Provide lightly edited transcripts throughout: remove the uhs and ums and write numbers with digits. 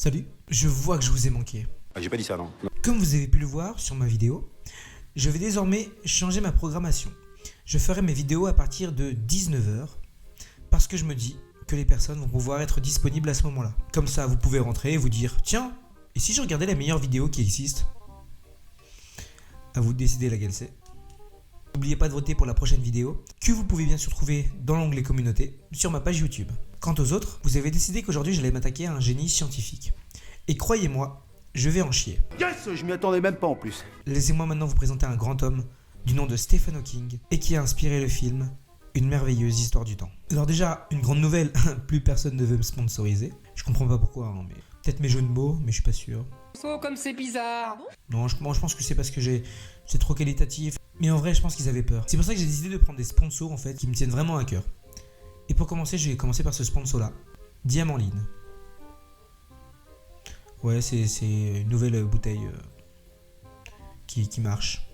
Salut, je vois que je vous ai manqué. Ah, j'ai pas dit ça, non. Comme vous avez pu le voir sur ma vidéo, je vais désormais changer ma programmation. Je ferai mes vidéos à partir de 19h parce que je me dis que les personnes vont pouvoir être disponibles à ce moment-là. Comme ça, vous pouvez rentrer et vous dire « Tiens, et si je regardais la meilleure vidéo qui existe ?» À vous de décider laquelle c'est. N'oubliez pas de voter pour la prochaine vidéo, que vous pouvez bien sûr trouver dans l'onglet communauté sur ma page YouTube. Quant aux autres, vous avez décidé qu'aujourd'hui j'allais m'attaquer à un génie scientifique. Et croyez-moi, je vais en chier. Yes, je m'y attendais même pas en plus. Laissez-moi maintenant vous présenter un grand homme du nom de Stephen Hawking et qui a inspiré le film Une merveilleuse histoire du temps. Alors déjà, une grande nouvelle, plus personne ne veut me sponsoriser. Je comprends pas pourquoi, hein, mais peut-être mes jeux de mots, mais je suis pas sûr. Oh, comme c'est bizarre. Non, je pense que c'est parce que c'est trop qualitatif. Mais en vrai, je pense qu'ils avaient peur. C'est pour ça que j'ai décidé de prendre des sponsors en fait qui me tiennent vraiment à cœur. Et pour commencer, je vais commencer par ce sponsor-là, Diamantline. Ouais, c'est une nouvelle bouteille qui marche.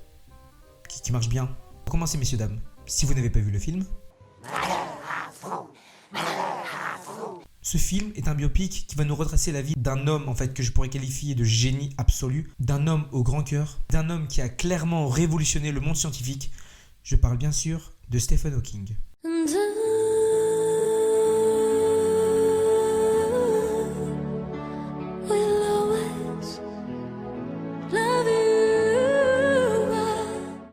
Qui marche bien. Pour commencer, messieurs, dames, si vous n'avez pas vu le film, ce film est un biopic qui va nous retracer la vie d'un homme en fait que je pourrais qualifier de génie absolu, d'un homme au grand cœur, d'un homme qui a clairement révolutionné le monde scientifique. Je parle bien sûr de Stephen Hawking.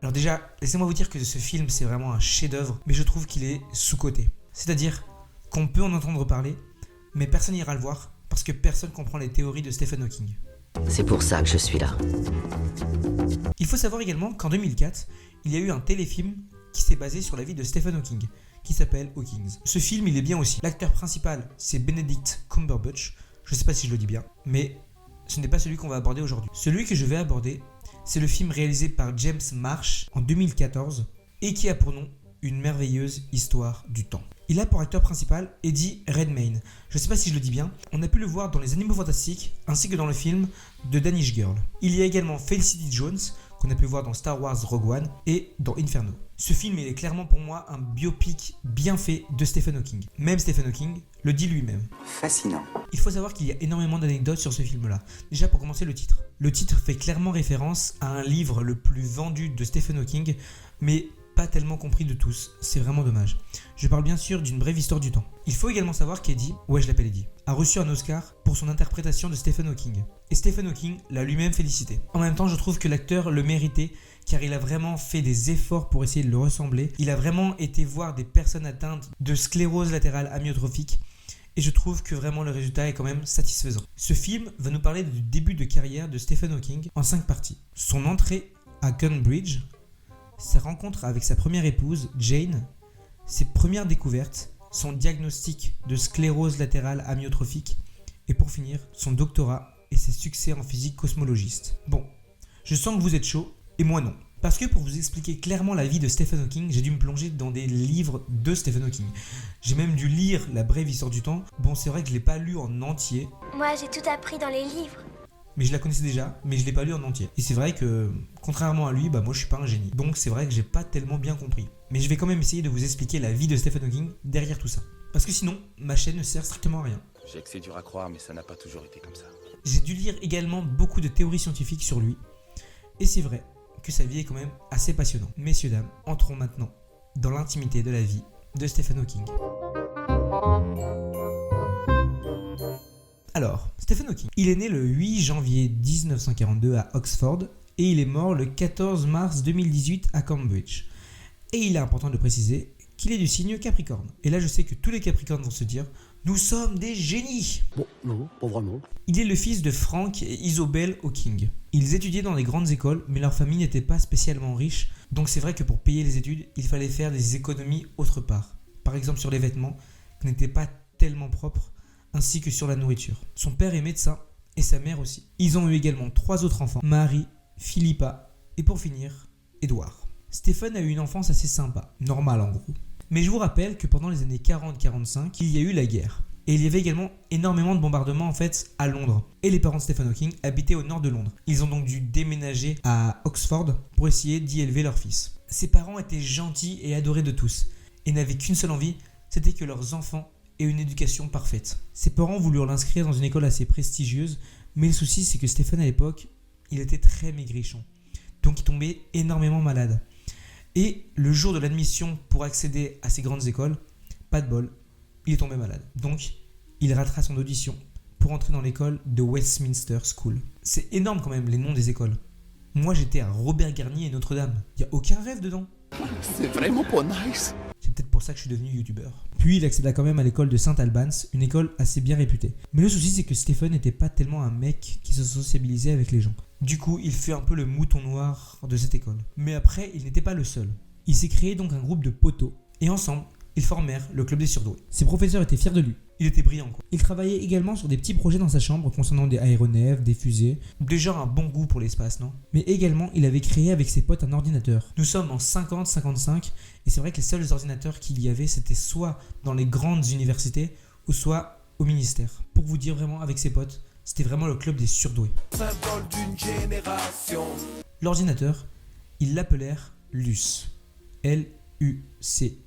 Alors déjà, laissez-moi vous dire que ce film c'est vraiment un chef-d'œuvre, mais je trouve qu'il est sous-coté. C'est-à-dire qu'on peut en entendre parler, mais personne n'ira le voir parce que personne comprend les théories de Stephen Hawking. C'est pour ça que je suis là. Il faut savoir également qu'en 2004, il y a eu un téléfilm qui s'est basé sur la vie de Stephen Hawking, qui s'appelle Hawkins. Ce film, il est bien aussi. L'acteur principal, c'est Benedict Cumberbatch. Je ne sais pas si je le dis bien, mais ce n'est pas celui qu'on va aborder aujourd'hui. Celui que je vais aborder, c'est le film réalisé par James Marsh en 2014 et qui a pour nom Une merveilleuse histoire du temps. Il a pour acteur principal Eddie Redmayne. Je ne sais pas si je le dis bien. On a pu le voir dans Les Animaux Fantastiques ainsi que dans le film The Danish Girl. Il y a également Felicity Jones qu'on a pu voir dans Star Wars Rogue One et dans Inferno. Ce film il est clairement pour moi un biopic bien fait de Stephen Hawking. Même Stephen Hawking le dit lui-même. Fascinant. Il faut savoir qu'il y a énormément d'anecdotes sur ce film-là. Déjà pour commencer le titre. Le titre fait clairement référence à un livre le plus vendu de Stephen Hawking, mais pas tellement compris de tous, c'est vraiment dommage. Je parle bien sûr d'une brève histoire du temps. Il faut également savoir qu'Eddie, ouais je l'appelle Eddie, a reçu un Oscar pour son interprétation de Stephen Hawking. Et Stephen Hawking l'a lui-même félicité. En même temps, je trouve que l'acteur le méritait car il a vraiment fait des efforts pour essayer de le ressembler. Il a vraiment été voir des personnes atteintes de sclérose latérale amyotrophique et je trouve que vraiment le résultat est quand même satisfaisant. Ce film va nous parler du début de carrière de Stephen Hawking en 5 parties. Son entrée à Cambridge, sa rencontre avec sa première épouse, Jane, ses premières découvertes, son diagnostic de sclérose latérale amyotrophique et pour finir, son doctorat et ses succès en physique cosmologiste. Bon, je sens que vous êtes chaud et moi non. Parce que pour vous expliquer clairement la vie de Stephen Hawking, j'ai dû me plonger dans des livres de Stephen Hawking. J'ai même dû lire La brève histoire du temps. Bon, c'est vrai que je ne l'ai pas lu en entier. Moi, j'ai tout appris dans les livres. Mais je la connaissais déjà, mais je l'ai pas lu en entier. Et c'est vrai que, contrairement à lui, moi je suis pas un génie. Donc c'est vrai que j'ai pas tellement bien compris. Mais je vais quand même essayer de vous expliquer la vie de Stephen Hawking derrière tout ça. Parce que sinon, ma chaîne ne sert strictement à rien. Je sais que c'est dur à croire, mais ça n'a pas toujours été comme ça. J'ai dû lire également beaucoup de théories scientifiques sur lui. Et c'est vrai que sa vie est quand même assez passionnante. Messieurs, dames, entrons maintenant dans l'intimité de la vie de Stephen Hawking. Alors, Stephen Hawking, il est né le 8 janvier 1942 à Oxford et il est mort le 14 mars 2018 à Cambridge. Et il est important de préciser qu'il est du signe Capricorne. Et là, je sais que tous les Capricornes vont se dire « Nous sommes des génies !» Bon, non, pas vraiment. Il est le fils de Frank et Isobel Hawking. Ils étudiaient dans des grandes écoles, mais leur famille n'était pas spécialement riche, donc c'est vrai que pour payer les études, il fallait faire des économies autre part. Par exemple sur les vêtements, qui n'étaient pas tellement propres, ainsi que sur la nourriture. Son père est médecin et sa mère aussi. Ils ont eu également 3 autres enfants, Marie, Philippa et pour finir, Edward. Stephen a eu une enfance assez sympa, normale en gros. Mais je vous rappelle que pendant les années 40-45, il y a eu la guerre. Et il y avait également énormément de bombardements en fait à Londres. Et les parents de Stephen Hawking habitaient au nord de Londres. Ils ont donc dû déménager à Oxford pour essayer d'y élever leur fils. Ses parents étaient gentils et adorés de tous. Et n'avaient qu'une seule envie, c'était que leurs enfants et une éducation parfaite. Ses parents voulurent l'inscrire dans une école assez prestigieuse, mais le souci c'est que Stephen à l'époque, il était très maigrichon. Donc il tombait énormément malade. Et le jour de l'admission pour accéder à ces grandes écoles, pas de bol, il est tombé malade. Donc il ratera son audition pour entrer dans l'école de Westminster School. C'est énorme quand même les noms des écoles. Moi j'étais à Robert Garnier et Notre-Dame. Il n'y a aucun rêve dedans. C'est vraiment pas nice. C'est peut-être pour ça que je suis devenu youtubeur. Puis il accéda quand même à l'école de St Albans, une école assez bien réputée. Mais le souci c'est que Stephen n'était pas tellement un mec qui se sociabilisait avec les gens. Du coup, il fut un peu le mouton noir de cette école. Mais après, il n'était pas le seul. Il s'est créé donc un groupe de poteaux, et ensemble, ils formèrent le club des surdoués. Ses professeurs étaient fiers de lui. Il était brillant quoi. Il travaillait également sur des petits projets dans sa chambre concernant des aéronefs, des fusées. Déjà un bon goût pour l'espace, non? Mais également, il avait créé avec ses potes un ordinateur. Nous sommes en 50-55, et c'est vrai que les seuls ordinateurs qu'il y avait, c'était soit dans les grandes universités, ou soit au ministère. Pour vous dire vraiment, avec ses potes, c'était vraiment le club des surdoués. Symbole d'une génération. L'ordinateur, ils l'appelèrent Luce. L-U-C-E.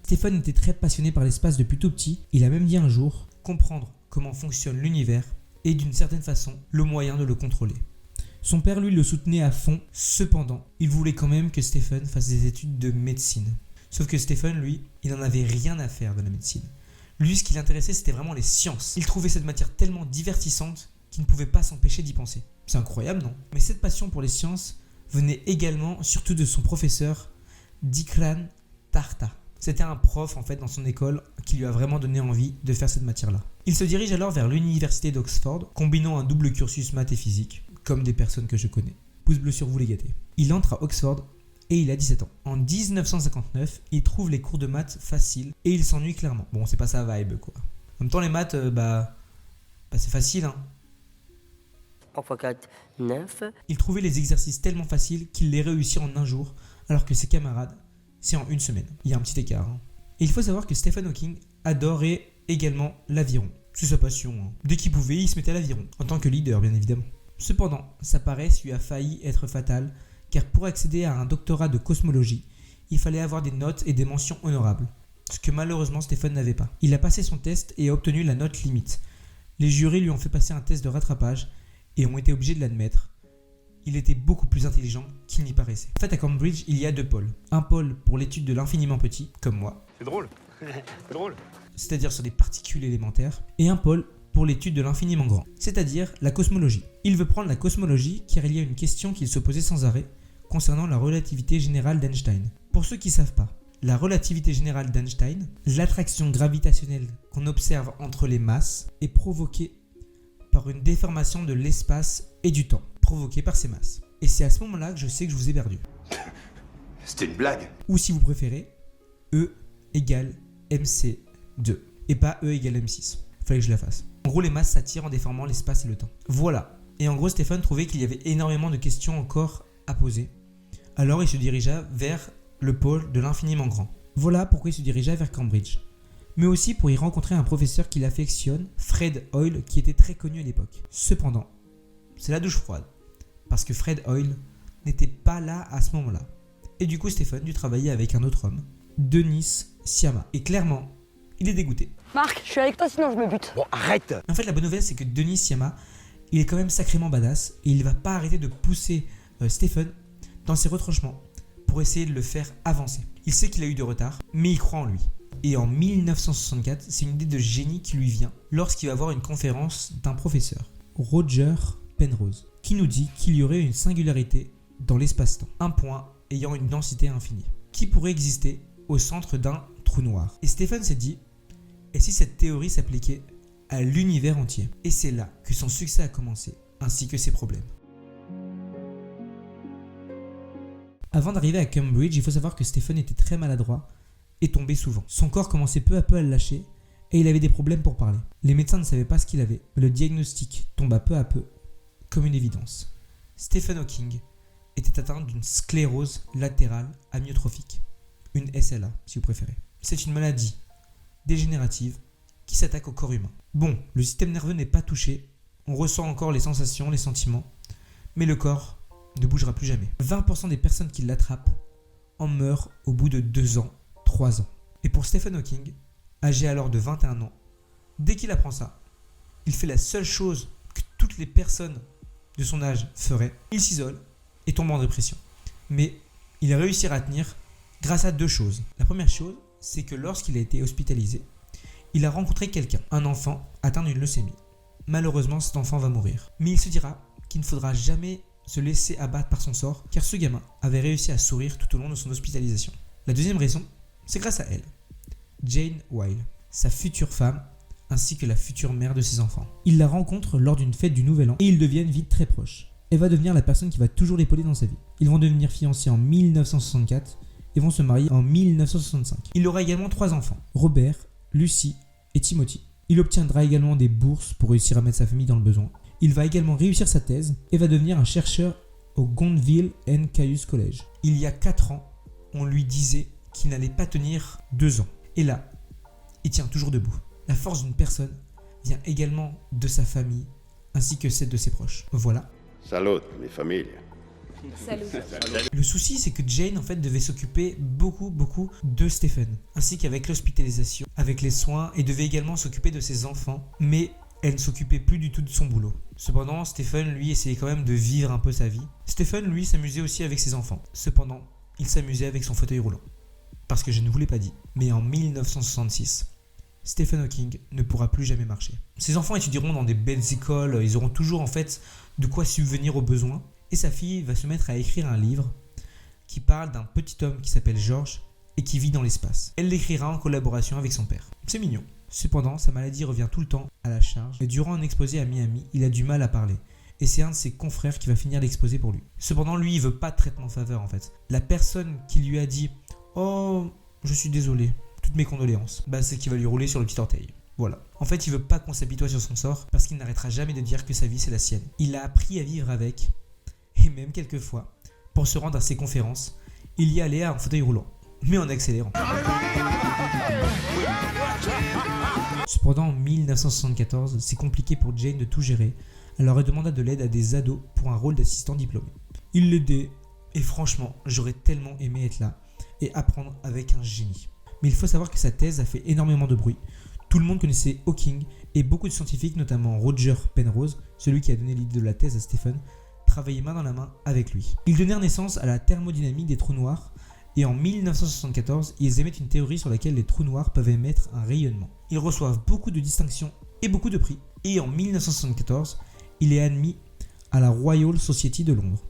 Stephen était très passionné par l'espace depuis tout petit. Il a même dit un jour, comprendre comment fonctionne l'univers est d'une certaine façon le moyen de le contrôler. Son père, lui, le soutenait à fond. Cependant, il voulait quand même que Stephen fasse des études de médecine. Sauf que Stephen, lui, il n'en avait rien à faire de la médecine. Lui, ce qui l'intéressait, c'était vraiment les sciences. Il trouvait cette matière tellement divertissante qu'il ne pouvait pas s'empêcher d'y penser. C'est incroyable, non? Mais cette passion pour les sciences venait également, surtout de son professeur, Dikran Tarta. C'était un prof en fait dans son école qui lui a vraiment donné envie de faire cette matière-là. Il se dirige alors vers l'université d'Oxford, combinant un double cursus maths et physique, comme des personnes que je connais. Pouce bleu sur vous les gâtés. Il entre à Oxford et il a 17 ans. En 1959, il trouve les cours de maths faciles et il s'ennuie clairement. Bon, c'est pas sa vibe quoi. En même temps, les maths, c'est facile hein. 3 x 4, 9. Il trouvait les exercices tellement faciles qu'il les réussit en un jour, alors que ses camarades, c'est en une semaine. Il y a un petit écart. Hein. Et il faut savoir que Stephen Hawking adorait également l'aviron. C'est sa passion. Hein. Dès qu'il pouvait, il se mettait à l'aviron, en tant que leader bien évidemment. Cependant, sa paresse lui a failli être fatale, car pour accéder à un doctorat de cosmologie, il fallait avoir des notes et des mentions honorables, ce que malheureusement Stephen n'avait pas. Il a passé son test et a obtenu la note limite. Les jurys lui ont fait passer un test de rattrapage et ont été obligés de l'admettre. Il était beaucoup plus intelligent qu'il n'y paraissait. En fait, à Cambridge, il y a deux pôles. Un pôle pour l'étude de l'infiniment petit, comme moi. C'est drôle. C'est drôle. C'est-à-dire sur des particules élémentaires. Et un pôle pour l'étude de l'infiniment grand, c'est-à-dire la cosmologie. Il veut prendre la cosmologie car il y a une question qu'il se posait sans arrêt concernant la relativité générale d'Einstein. Pour ceux qui ne savent pas, la relativité générale d'Einstein, l'attraction gravitationnelle qu'on observe entre les masses, est provoquée par une déformation de l'espace et du temps, provoquée par ces masses. Et c'est à ce moment-là que je sais que je vous ai perdu. C'était une blague. Ou si vous préférez, E égale MC2, et pas E égale M6. Fallait que je la fasse. En gros, les masses s'attirent en déformant l'espace et le temps. Voilà. Et en gros, Stephen trouvait qu'il y avait énormément de questions encore à poser. Alors il se dirigea vers le pôle de l'infiniment grand. Voilà pourquoi il se dirigea vers Cambridge. Mais aussi pour y rencontrer un professeur qu'il affectionne, Fred Hoyle, qui était très connu à l'époque. Cependant, c'est la douche froide, parce que Fred Hoyle n'était pas là à ce moment-là. Et du coup, Stephen dut travailler avec un autre homme, Denis Sciamma. Et clairement, il est dégoûté. Marc, je suis avec toi sinon je me bute. Bon, arrête. En fait, la bonne nouvelle, c'est que Denis Sciamma, il est quand même sacrément badass et il va pas arrêter de pousser Stephen dans ses retranchements pour essayer de le faire avancer. Il sait qu'il a eu de retard, mais il croit en lui. Et en 1964, c'est une idée de génie qui lui vient lorsqu'il va voir une conférence d'un professeur, Roger Penrose, qui nous dit qu'il y aurait une singularité dans l'espace-temps, un point ayant une densité infinie, qui pourrait exister au centre d'un trou noir. Et Stephen s'est dit, et si cette théorie s'appliquait à l'univers entier? Et c'est là que son succès a commencé, ainsi que ses problèmes. Avant d'arriver à Cambridge, il faut savoir que Stephen était très maladroit et tombait souvent. Son corps commençait peu à peu à le lâcher et il avait des problèmes pour parler. Les médecins ne savaient pas ce qu'il avait, mais le diagnostic tomba peu à peu comme une évidence. Stephen Hawking était atteint d'une sclérose latérale amyotrophique, une SLA si vous préférez. C'est une maladie dégénérative qui s'attaque au corps humain. Bon, le système nerveux n'est pas touché, on ressent encore les sensations, les sentiments, mais le corps ne bougera plus jamais. 20% des personnes qui l'attrapent en meurent au bout de 2 ans, 3 ans. Et pour Stephen Hawking, âgé alors de 21 ans, Dès qu'il apprend ça, il fait la seule chose que toutes les personnes de son âge feraient. Il s'isole et tombe en dépression. Mais il a réussi à tenir grâce à deux choses. La première chose, c'est que lorsqu'il a été hospitalisé, il a rencontré quelqu'un, un enfant atteint d'une leucémie. Malheureusement, cet enfant va mourir. Mais il se dira qu'il ne faudra jamais se laisser abattre par son sort, car ce gamin avait réussi à sourire tout au long de son hospitalisation. La deuxième raison, c'est grâce à elle, Jane Wilde, sa future femme, ainsi que la future mère de ses enfants. Il la rencontre lors d'une fête du Nouvel An et ils deviennent vite très proches. Elle va devenir la personne qui va toujours l'épauler dans sa vie. Ils vont devenir fiancés en 1964 et vont se marier en 1965. Il aura également 3 enfants, Robert, Lucy et Timothy. Il obtiendra également des bourses pour réussir à mettre sa famille dans le besoin. Il va également réussir sa thèse et va devenir un chercheur au Gonville and Caius College. Il y a 4 ans, on lui disait qu'il n'allait pas tenir 2 ans. Et là, il tient toujours debout. La force d'une personne vient également de sa famille ainsi que celle de ses proches. Voilà. Salut, mi famiglia. Le souci, c'est que Jane en fait devait s'occuper beaucoup de Stephen, ainsi qu'avec l'hospitalisation, avec les soins, et devait également s'occuper de ses enfants, mais elle ne s'occupait plus du tout de son boulot. Cependant, Stephen, lui, essayait quand même de vivre un peu sa vie. Stephen, lui, s'amusait aussi avec ses enfants. Cependant, il s'amusait avec son fauteuil roulant. Parce que je ne vous l'ai pas dit, mais en 1966, Stephen Hawking ne pourra plus jamais marcher. Ses enfants étudieront dans des belles écoles, ils auront toujours en fait de quoi subvenir aux besoins. Et sa fille va se mettre à écrire un livre qui parle d'un petit homme qui s'appelle George et qui vit dans l'espace. Elle l'écrira en collaboration avec son père. C'est mignon. Cependant, sa maladie revient tout le temps à la charge et durant un exposé à Miami, il a du mal à parler. Et c'est un de ses confrères qui va finir l'exposé pour lui. Cependant, lui, il veut pas de traitement en faveur en fait. La personne qui lui a dit « Oh, je suis désolé, toutes mes condoléances », c'est qui va lui rouler sur le petit orteil. Voilà. En fait, il veut pas qu'on s'apitoie sur son sort parce qu'il n'arrêtera jamais de dire que sa vie c'est la sienne. Il a appris à vivre avec. Et même quelquefois, pour se rendre à ses conférences, il y allait en fauteuil roulant, mais en accélérant. Cependant, en 1974, c'est compliqué pour Jane de tout gérer, alors elle demanda de l'aide à des ados pour un rôle d'assistant diplômé. Il l'aidait, et franchement, j'aurais tellement aimé être là et apprendre avec un génie. Mais il faut savoir que sa thèse a fait énormément de bruit. Tout le monde connaissait Hawking, et beaucoup de scientifiques, notamment Roger Penrose, celui qui a donné l'idée de la thèse à Stephen, travaillaient main dans la main avec lui. Ils donnèrent naissance à la thermodynamique des trous noirs et en 1974, ils émettent une théorie sur laquelle les trous noirs peuvent émettre un rayonnement. Ils reçoivent beaucoup de distinctions et beaucoup de prix et en 1974, il est admis à la Royal Society de Londres,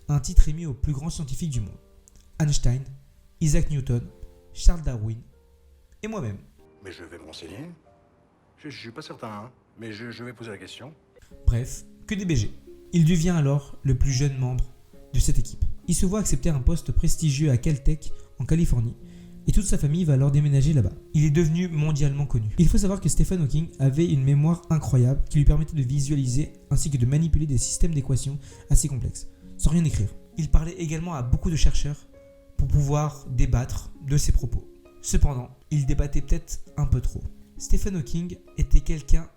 un titre émis aux plus grands scientifiques du monde. Einstein, Isaac Newton, Charles Darwin et moi-même. Mais je vais me renseigner. Je suis pas certain, hein. Mais je vais poser la question. Bref, que des BG. Il devient alors le plus jeune membre de cette équipe. Il se voit accepter un poste prestigieux à Caltech en Californie et toute sa famille va alors déménager là-bas. Il est devenu mondialement connu. Il faut savoir que Stephen Hawking avait une mémoire incroyable qui lui permettait de visualiser ainsi que de manipuler des systèmes d'équations assez complexes, sans rien écrire. Il parlait également à beaucoup de chercheurs pour pouvoir débattre de ses propos. Cependant, il débattait peut-être un peu trop. Stephen Hawking était quelqu'un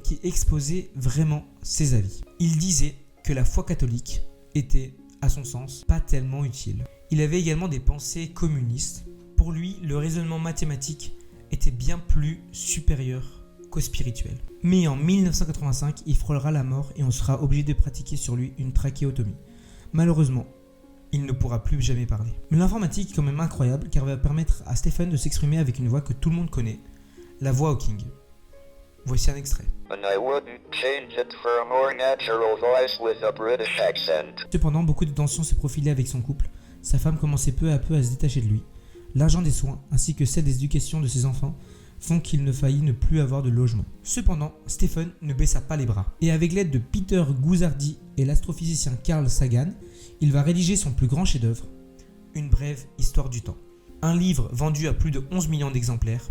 qui exposait vraiment ses avis. Il disait que la foi catholique était, à son sens, pas tellement utile. Il avait également des pensées communistes. Pour lui, le raisonnement mathématique était bien plus supérieur qu'au spirituel. Mais en 1985, il frôlera la mort et on sera obligé de pratiquer sur lui une trachéotomie. Malheureusement, il ne pourra plus jamais parler. Mais l'informatique est quand même incroyable car elle va permettre à Stephen de s'exprimer avec une voix que tout le monde connaît, la voix Hawking. Voici un extrait. Cependant, beaucoup de tensions se profilaient avec son couple. Sa femme commençait peu à peu à se détacher de lui. L'argent des soins, ainsi que celle des éducations de ses enfants, font qu'il ne faillit ne plus avoir de logement. Cependant, Stephen ne baissa pas les bras. Et avec l'aide de Peter Guzzardi et l'astrophysicien Carl Sagan, il va rédiger son plus grand chef-d'œuvre, Une brève histoire du temps. Un livre vendu à plus de 11 millions d'exemplaires,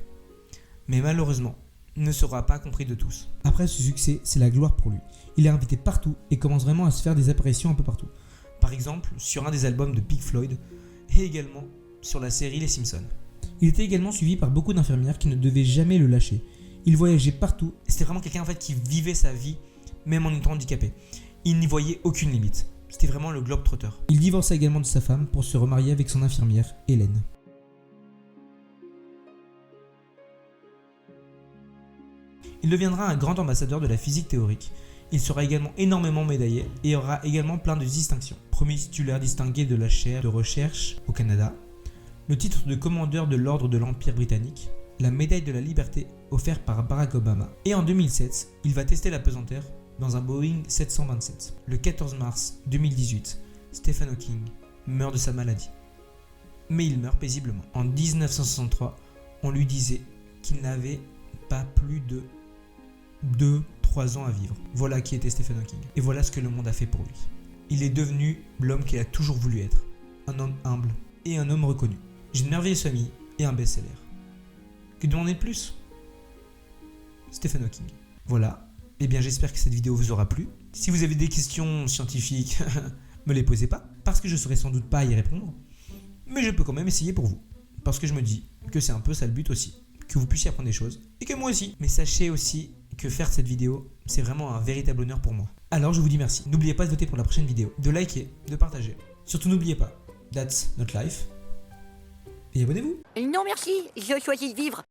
mais malheureusement, ne sera pas compris de tous. Après ce succès, c'est la gloire pour lui. Il est invité partout et commence vraiment à se faire des apparitions un peu partout. Par exemple, sur un des albums de Pink Floyd et également sur la série Les Simpsons. Il était également suivi par beaucoup d'infirmières qui ne devaient jamais le lâcher. Il voyageait partout et c'était vraiment quelqu'un en fait qui vivait sa vie même en étant handicapé. Il n'y voyait aucune limite. C'était vraiment le globe-trotter. Il divorça également de sa femme pour se remarier avec son infirmière, Hélène. Il deviendra un grand ambassadeur de la physique théorique. Il sera également énormément médaillé et aura également plein de distinctions. Premier titulaire distingué de la chaire de recherche au Canada, le titre de commandeur de l'ordre de l'Empire britannique, la médaille de la liberté offerte par Barack Obama. Et en 2007, il va tester la pesanteur dans un Boeing 727. Le 14 mars 2018, Stephen Hawking meurt de sa maladie. Mais il meurt paisiblement. En 1963, on lui disait qu'il n'avait pas plus de 2-3 ans à vivre. Voilà qui était Stephen Hawking. Et voilà ce que le monde a fait pour lui. Il est devenu l'homme qu'il a toujours voulu être. Un homme humble et un homme reconnu. J'ai une merveilleuse famille et un best-seller. Que demander de plus? Stephen Hawking. Voilà. Eh bien, j'espère que cette vidéo vous aura plu. Si vous avez des questions scientifiques, me les posez pas, parce que je saurais sans doute pas y répondre. Mais je peux quand même essayer pour vous. Parce que je me dis que c'est un peu ça le but aussi. Que vous puissiez apprendre des choses. Et que moi aussi. Mais sachez aussi que faire cette vidéo, c'est vraiment un véritable honneur pour moi. Alors je vous dis merci. N'oubliez pas de voter pour la prochaine vidéo, de liker, de partager. Surtout n'oubliez pas, that's not life. Et abonnez-vous. Non merci, je choisis de vivre.